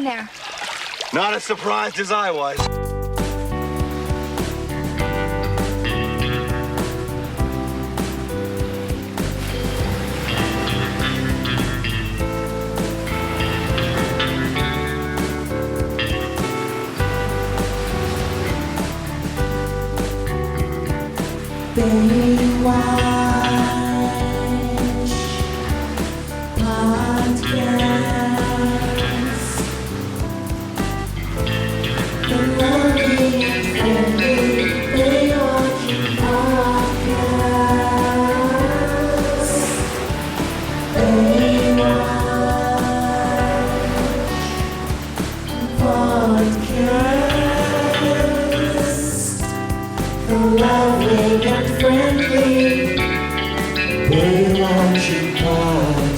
there. Not as surprised as I was. Baywatch Podcast. The loving and friendly Baywatching Podcast. Baywatch Podcast. The loving and friendly Baywatching Podcast.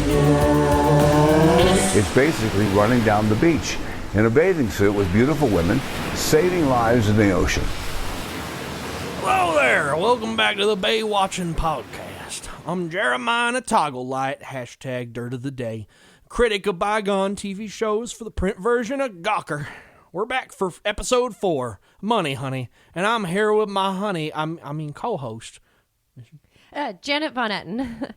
It's basically running down the beach in a bathing suit with beautiful women, saving lives in the ocean. Hello there, welcome back to the Baywatching Podcast. I'm Jeremiah Toggle Light, hashtag Dirt of the Day, critic of bygone TV shows for the print version of Gawker. We're back for episode 4, Money Honey, and I'm here with my honey, co-host. Janet Von Etten.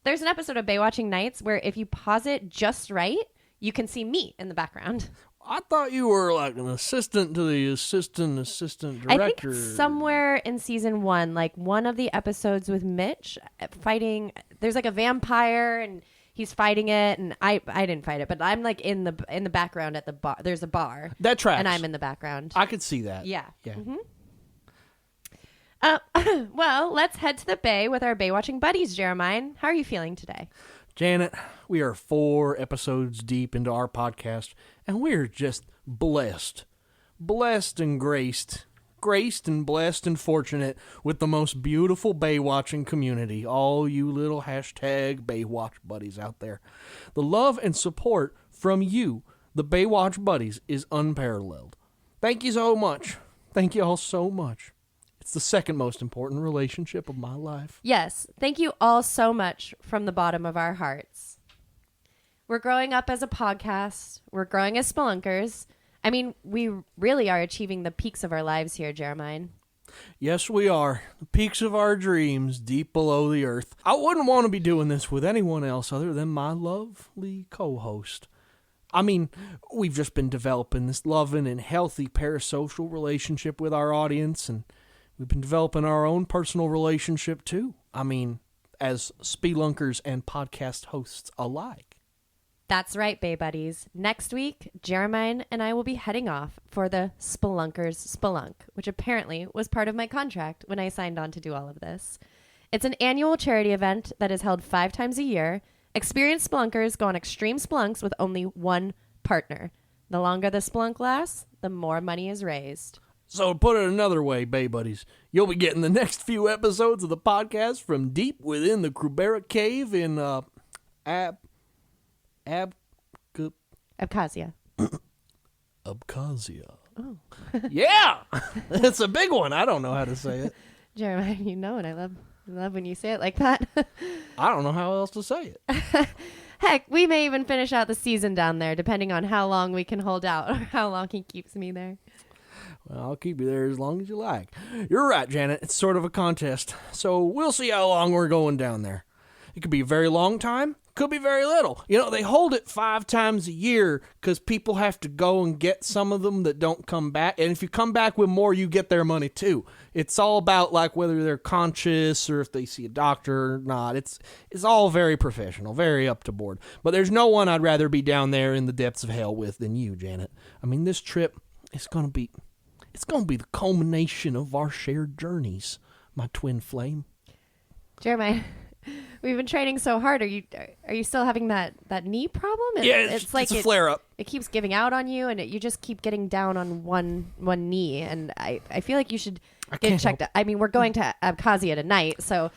There's an episode of Baywatching Nights where if you pause it just right, you can see me in the background. I thought you were like an assistant to the assistant director. I think somewhere in season 1, like one of the episodes with Mitch fighting, there's like a vampire and he's fighting it, and I didn't fight it, but I'm like in the background at the bar. There's a bar. That tracks. And I'm in the background. I could see that. Yeah. Yeah. Mm-hmm. Well, let's head to the Bay with our Baywatching buddies, Jeremiah. How are you feeling today? Janet, we are 4 episodes deep into our podcast, and we're just blessed and graced and blessed and fortunate with the most beautiful Baywatching community, all you little hashtag Baywatch buddies out there. The love and support from you, the Baywatch buddies, is unparalleled. Thank you so much. Thank you all so much. It's the second most important relationship of my life. Yes. Thank you all so much from the bottom of our hearts. We're growing up as a podcast. We're growing as Spelunkers. I mean, we really are achieving the peaks of our lives here, Jeremiah. Yes, we are. The peaks of our dreams deep below the earth. I wouldn't want to be doing this with anyone else other than my lovely co-host. I mean, we've just been developing this loving and healthy parasocial relationship with our audience, and we've been developing our own personal relationship, too. I mean, as Spelunkers and podcast hosts alike. That's right, Bay Buddies. Next week, Jeremiah and I will be heading off for the Spelunkers Spelunk, which apparently was part of my contract when I signed on to do all of this. It's an annual charity event that is held 5 times a year. Experienced Spelunkers go on extreme spelunks with only one partner. The longer the spelunk lasts, the more money is raised. So to put it another way, Bay Buddies, you'll be getting the next few episodes of the podcast from deep within the Krubera Cave in Abkhazia. Abkhazia. Oh. Yeah! It's a big one. I don't know how to say it. Jeremiah, you know it. I love when you say it like that. I don't know how else to say it. Heck, we may even finish out the season down there, depending on how long we can hold out or how long he keeps me there. Well, I'll keep you there as long as you like. You're right, Janet. It's sort of a contest. So we'll see how long we're going down there. It could be a very long time. Could be very little. You know, they hold it 5 times a year because people have to go and get some of them that don't come back. And if you come back with more, you get their money too. It's all about like whether they're conscious or if they see a doctor or not. It's all very professional, very up to board. But there's no one I'd rather be down there in the depths of hell with than you, Janet. I mean, this trip is going to be the culmination of our shared journeys, my twin flame. Jeremiah, we've been training so hard. Are you still having that knee problem? It's like a flare up. It keeps giving out on you, and you just keep getting down on one knee. And I feel like you should get it checked out. I mean, we're going to Abkhazia tonight, so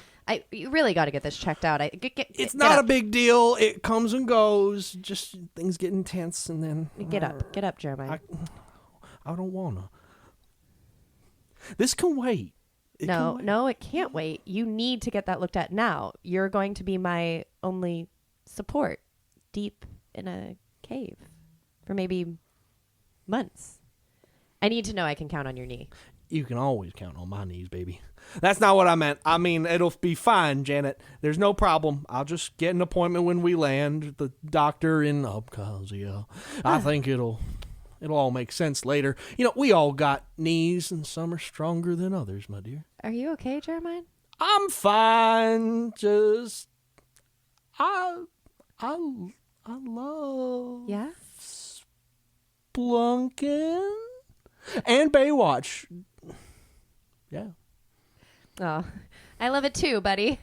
you really got to get this checked out. It's not a big deal. It comes and goes. Just things get intense, and then get up, Jeremiah. I don't wanna. This can wait. No, it can't wait. You need to get that looked at now. You're going to be my only support deep in a cave for maybe months. I need to know I can count on your knee. You can always count on my knees, baby. That's not what I meant. I mean, it'll be fine, Janet. There's no problem. I'll just get an appointment when we land. The doctor in Abkhazia. I think it'll all make sense later. You know, we all got knees, and some are stronger than others, my dear. Are you okay, Jeremiah? I'm fine. Just I love Yeah? Spelunking and Baywatch. Yeah. Oh, I love it too, buddy.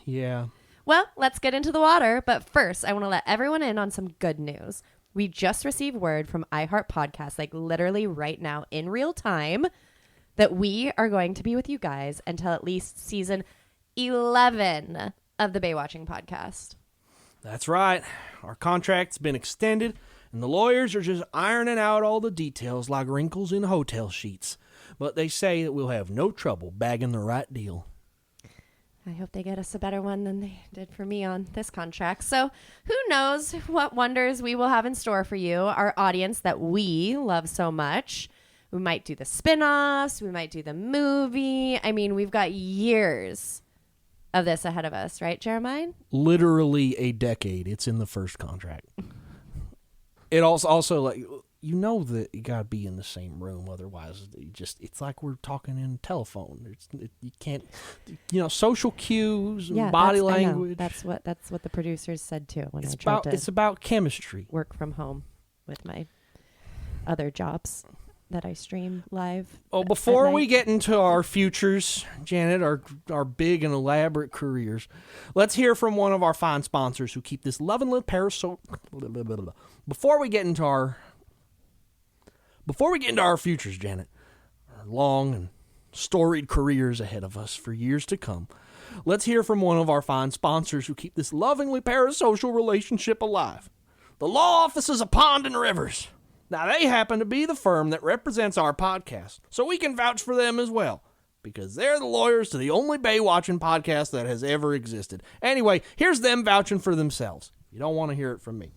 Yeah. Well, let's get into the water. But first, I want to let everyone in on some good news. We just received word from iHeart Podcast, like literally right now in real time, that we are going to be with you guys until at least season 11 of the Baywatching podcast. That's right. Our contract's been extended, and the lawyers are just ironing out all the details like wrinkles in hotel sheets. But they say that we'll have no trouble bagging the right deal. I hope they get us a better one than they did for me on this contract. So who knows what wonders we will have in store for you, our audience that we love so much. We might do the spin-offs. We might do the movie. I mean, we've got years of this ahead of us, right, Jeremiah? Literally a decade. It's in the first contract. It also like, you know that you got to be in the same room. Otherwise, it's like we're talking in telephone. You can't, social cues and body language. That's what the producers said too when It's about chemistry. Work from home with my other jobs that I stream live. Oh, before we get into our futures, Janet, our big and elaborate careers, let's hear from one of our fine sponsors who keep this lovely parasol. Before we get into our futures, Janet, our long and storied careers ahead of us for years to come, let's hear from one of our fine sponsors who keep this lovingly parasocial relationship alive. The law offices of Pond and Rivers. Now, they happen to be the firm that represents our podcast, so we can vouch for them as well, because they're the lawyers to the only Baywatching podcast that has ever existed. Anyway, here's them vouching for themselves. You don't want to hear it from me.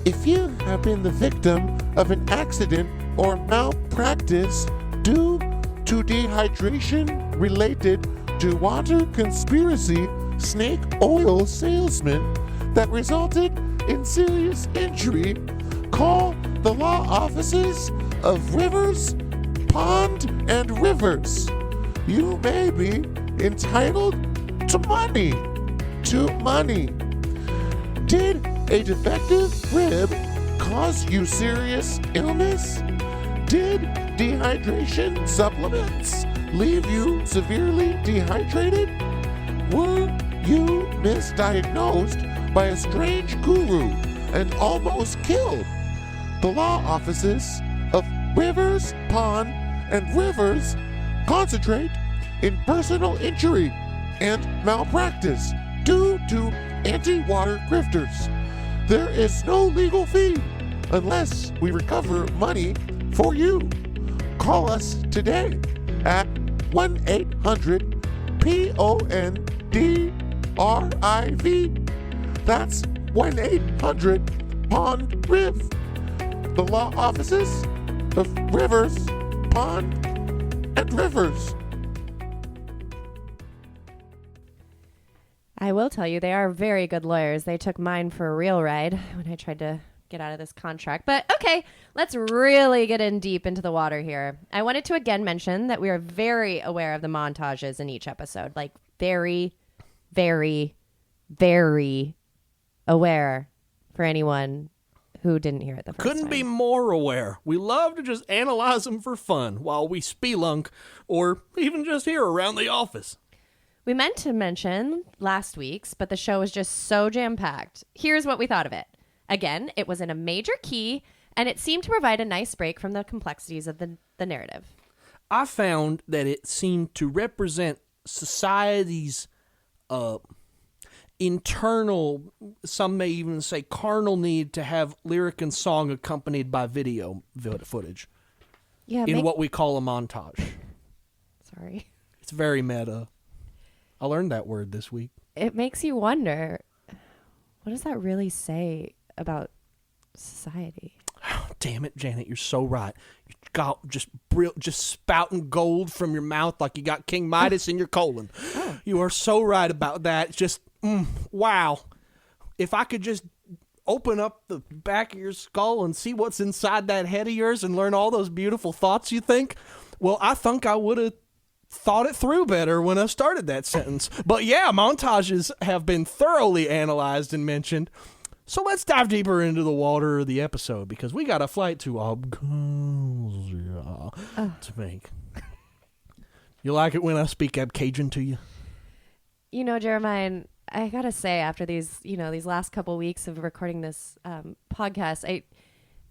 If you have been the victim of an accident or malpractice due to dehydration related to water conspiracy snake oil salesman that resulted in serious injury, call the law offices of Rivers, Pond, and Rivers. You may be entitled to money. Did a defective rib cause you serious illness? Did dehydration supplements leave you severely dehydrated? Were you misdiagnosed by a strange guru and almost killed? The law offices of Rivers, Pond, and Rivers concentrate in personal injury and malpractice due to anti-water grifters. There is no legal fee unless we recover money for you. Call us today at 1-800-PONDRIV. That's 1-800-POND-RIV. The law offices of Rivers, Pond, and Rivers. I will tell you, they are very good lawyers. They took mine for a real ride when I tried to get out of this contract. But okay, let's really get in deep into the water here. I wanted to again mention that we are very aware of the montages in each episode. Like very, very, very aware for anyone who didn't hear it the first time. Couldn't be more aware. We love to just analyze them for fun while we spelunk or even just here around the office. We meant to mention last week's, but the show was just so jam-packed. Here's what we thought of it. Again, it was in a major key, and it seemed to provide a nice break from the complexities of the narrative. I found that it seemed to represent society's internal, some may even say carnal need to have lyric and song accompanied by video footage. Yeah, in what we call a montage. Sorry. It's very meta. I learned that word this week. It makes you wonder, what does that really say about society. Damn it, Janet, you're so right. You got just spouting gold from your mouth like you got King Midas in your colon. You are so right about that. Just, wow. If I could just open up the back of your skull and see what's inside that head of yours and learn all those beautiful thoughts you think, well, I think I would have thought it through better when I started that sentence. But yeah, montages have been thoroughly analyzed and mentioned. So let's dive deeper into the water of the episode, because we got a flight to Abkhazia to make. You like it when I speak Abkhazian to you? You know, Jeremiah, I gotta say, after these last couple weeks of recording this podcast,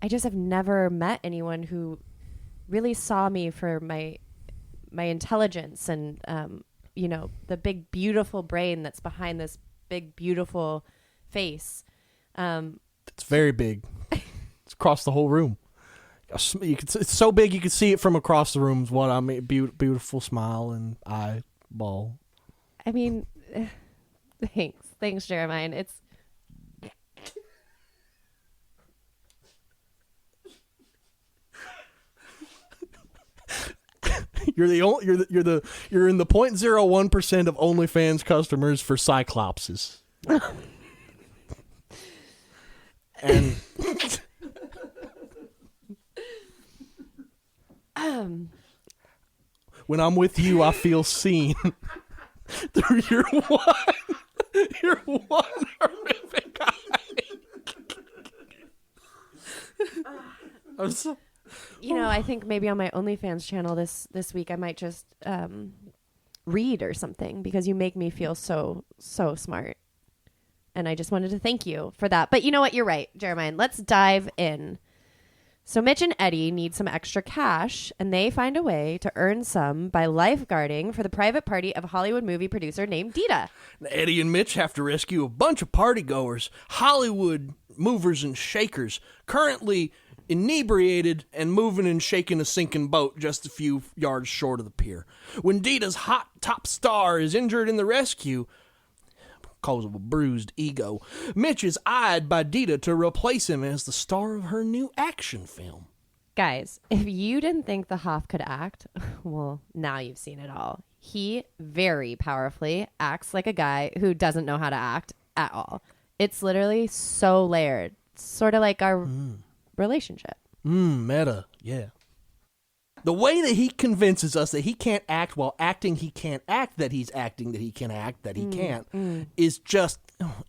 I just have never met anyone who really saw me for my intelligence and the big beautiful brain that's behind this big beautiful face. It's very big. It's across the whole room. It's so big you can see it from across the room. Is what I mean. Beautiful smile and eyeball. I mean, thanks, Jeremiah. It's you're in the 0.01% of OnlyFans customers for Cyclopses. And when I'm with you, I feel seen through your one horrific eye. I think maybe on my OnlyFans channel this week I might just read or something, because you make me feel so smart. And I just wanted to thank you for that. But you know what? You're right, Jeremiah. Let's dive in. So Mitch and Eddie need some extra cash, and they find a way to earn some by lifeguarding for the private party of a Hollywood movie producer named Dita. Eddie and Mitch have to rescue a bunch of partygoers, Hollywood movers and shakers, currently inebriated and moving and shaking a sinking boat just a few yards short of the pier. When Dita's hot top star is injured in the rescue, because of a bruised ego, Mitch is eyed by Dita to replace him as the star of her new action film. Guys, if you didn't think the Hoff could act, well, now you've seen it all. He very powerfully acts like a guy who doesn't know how to act at all. It's literally so layered. Sort of like our relationship. Meta, yeah. The way that he convinces us that he can't act while acting he can't act, that he's acting that he can act that he can't, is just,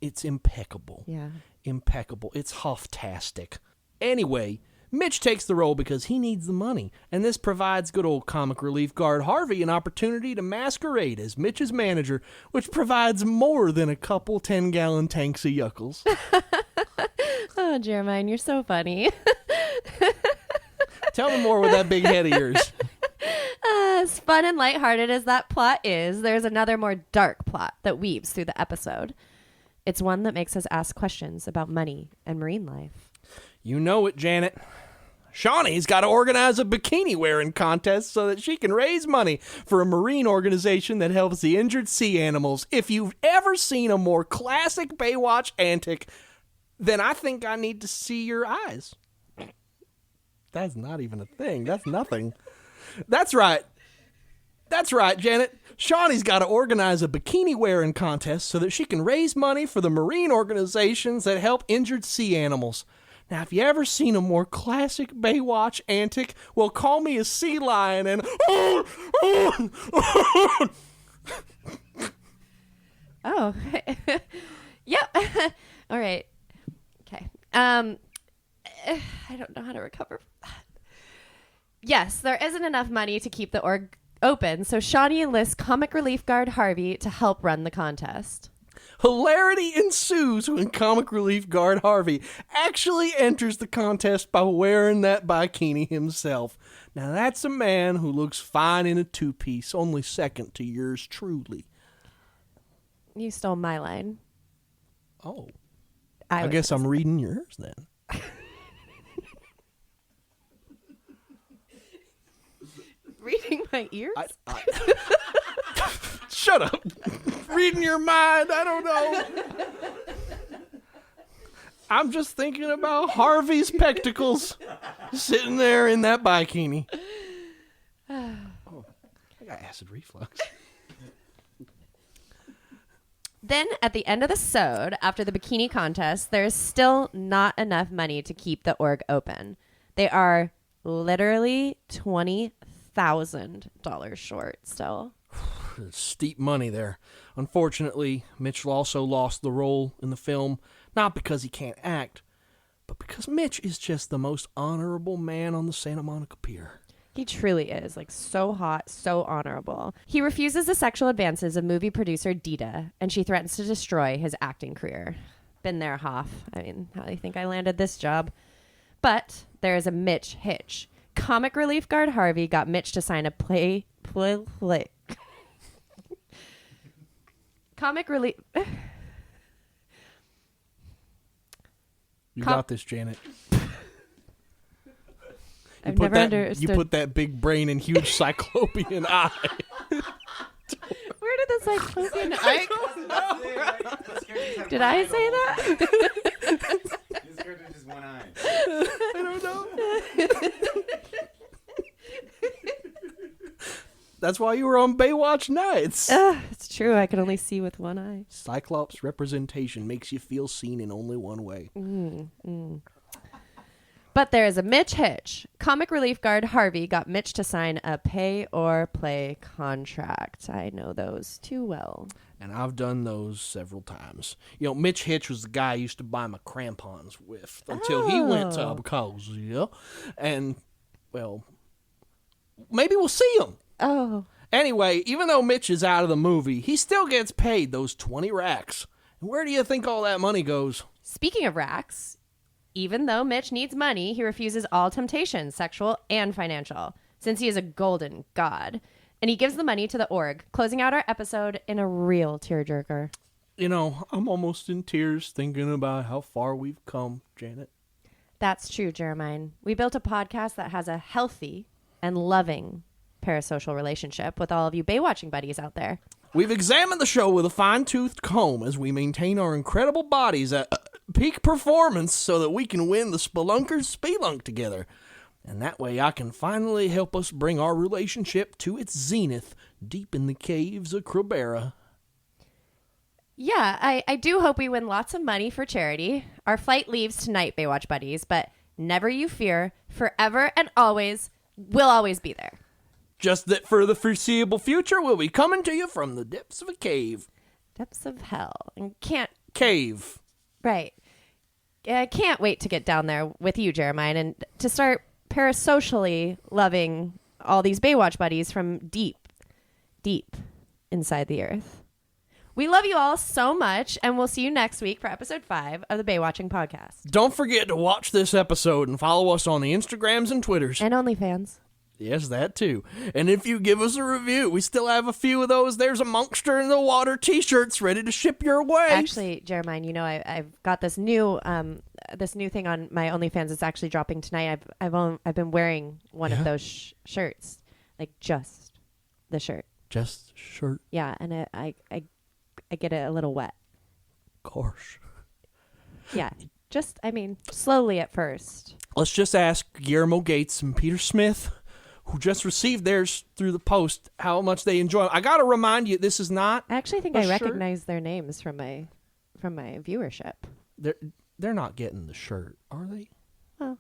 it's impeccable. Yeah. Impeccable. It's Hoff-tastic. Anyway, Mitch takes the role because he needs the money, and this provides good old comic relief guard Harvey an opportunity to masquerade as Mitch's manager, which provides more than a couple 10-gallon tanks of yuckles. Oh, Jeremiah, you're so funny. Tell me more with that big head of yours. As fun and lighthearted as that plot is, there's another more dark plot that weaves through the episode. It's one that makes us ask questions about money and marine life. You know it, Janet. Shawnee's got to organize a bikini wearing contest so that she can raise money for a marine organization that helps the injured sea animals. If you've ever seen a more classic Baywatch antic, then I think I need to see your eyes. That's not even a thing. That's nothing. That's right. That's right, Janet. Shawnee's got to organize a bikini wearing contest so that she can raise money for the marine organizations that help injured sea animals. Now, if you ever seen a more classic Baywatch antic, well, call me a sea lion and... Oh. Yep. All right. Okay. I don't know how to recover from that. Yes, there isn't enough money to keep the org open, so Shawnee enlists comic relief guard Harvey to help run the contest. Hilarity ensues when comic relief guard Harvey actually enters the contest by wearing that bikini himself. Now that's a man who looks fine in a two-piece, only second to yours truly. You stole my line. Oh. I guess I'm reading yours then. Reading my ears? Shut up. Reading your mind. I don't know. I'm just thinking about Harvey's spectacles sitting there in that bikini. Oh, I got acid reflux. Then at the end of the sode, after the bikini contest, there's still not enough money to keep the org open. They are literally $20,000 short still. Steep money there. Unfortunately, Mitch also lost the role in the film, not because he can't act, but because Mitch is just the most honorable man on the Santa Monica Pier. He truly is, like, so hot, so honorable. He refuses the sexual advances of movie producer Dita, and she threatens to destroy his acting career. Been there, Hoff. I mean, how do you think I landed this job? But there is a Mitch hitch. Comic relief guard Harvey got Mitch to sign a play. Comic relief. You got this, Janet. I've never understood. You put that big brain and huge cyclopean eye. Where did the cyclopean eye come from? Did I say that? His character is just one eye. I don't know. That's why you were on Baywatch Nights. It's true. I can only see with one eye. Cyclops representation makes you feel seen in only one way. But there is a Mitch hitch. Comic relief guard Harvey got Mitch to sign a pay or play contract. I know those too well. And I've done those several times. You know, Mitch Hitch was the guy I used to buy my crampons with until he went to Abkhazia. And, well, maybe we'll see him. Oh. Anyway, even though Mitch is out of the movie, he still gets paid those 20 racks. And where do you think all that money goes? Speaking of racks, even though Mitch needs money, he refuses all temptations, sexual and financial, since he is a golden god. And he gives the money to the org, closing out our episode in a real tearjerker. You know, I'm almost in tears thinking about how far we've come, Janet. That's true, Jeremiah. We built a podcast that has a healthy and loving parasocial relationship with all of you Baywatching buddies out there. We've examined the show with a fine-toothed comb as we maintain our incredible bodies at peak performance so that we can win the Spelunker's Spelunk together. And that way I can finally help us bring our relationship to its zenith deep in the caves of Krobera. Yeah, I do hope we win lots of money for charity. Our flight leaves tonight, Baywatch buddies, but never you fear, forever and always, we'll always be there. Just that for the foreseeable future, we'll be coming to you from the depths of a cave. Depths of hell. And can't... Cave. Right. I can't wait to get down there with you, Jeremiah, and to start parasocially loving all these Baywatch buddies from deep, deep inside the earth. We love you all so much, and we'll see you next week for episode 5 of the Baywatching podcast. Don't forget to watch this episode and follow us on the Instagrams and Twitters. And OnlyFans. Yes, that too. And if you give us a review, we still have a few of those. There's a Monster in the Water t-shirts ready to ship your way. Actually, Jeremiah, you know, I've got this new thing on my OnlyFans. It's actually dropping tonight. I've been wearing one of those shirts, like just the shirt. Just shirt. Yeah, and I get it a little wet. Gosh. Yeah, just slowly at first. Let's just ask Guillermo Gates and Peter Smith, who just received theirs through the post, how much they enjoy it. I got to remind you, this is not. I actually think I recognize their names from my viewership. They're not getting the shirt, are they? Oh,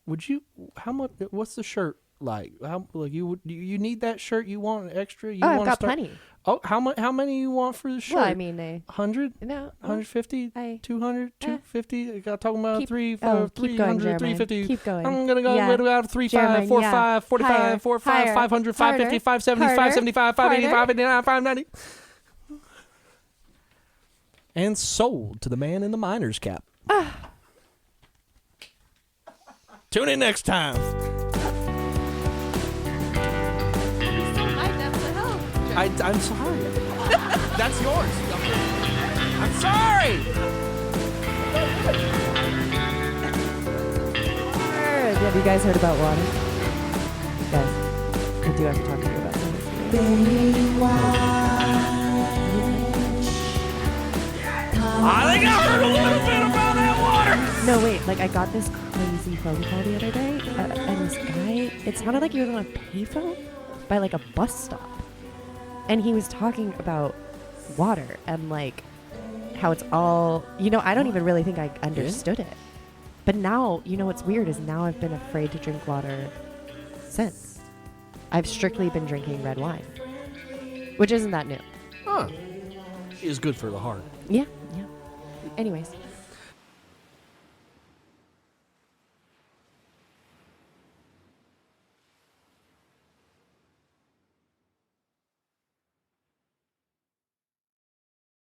would you? How much? What's the shirt like? How like you need that shirt? You want an extra? I've got plenty. Oh, how much? How many you want for the shirt? Well, I mean, 100? No, 150? 200? 250? I got talking about 300, 350. Keep going. I'm gonna go with about 35, 45, 45, 45, 500, 550, 570, 575, 585, 89, 590. And sold to the man in the miner's cap. Tune in next time. I'm sorry. That's yours. I'm sorry. Have you guys heard about water? Guys, I do have to talk to you about something. Baywatch. I think I heard a little bit about it. No, wait. Like, I got this crazy phone call the other day, and this guy, it sounded like he was on a payphone by, like, a bus stop. And he was talking about water and, like, how it's all, I don't even really think I understood it. But now, what's weird is now I've been afraid to drink water since. I've strictly been drinking red wine, which isn't that new. Huh. Is good for the heart. Yeah. Anyways,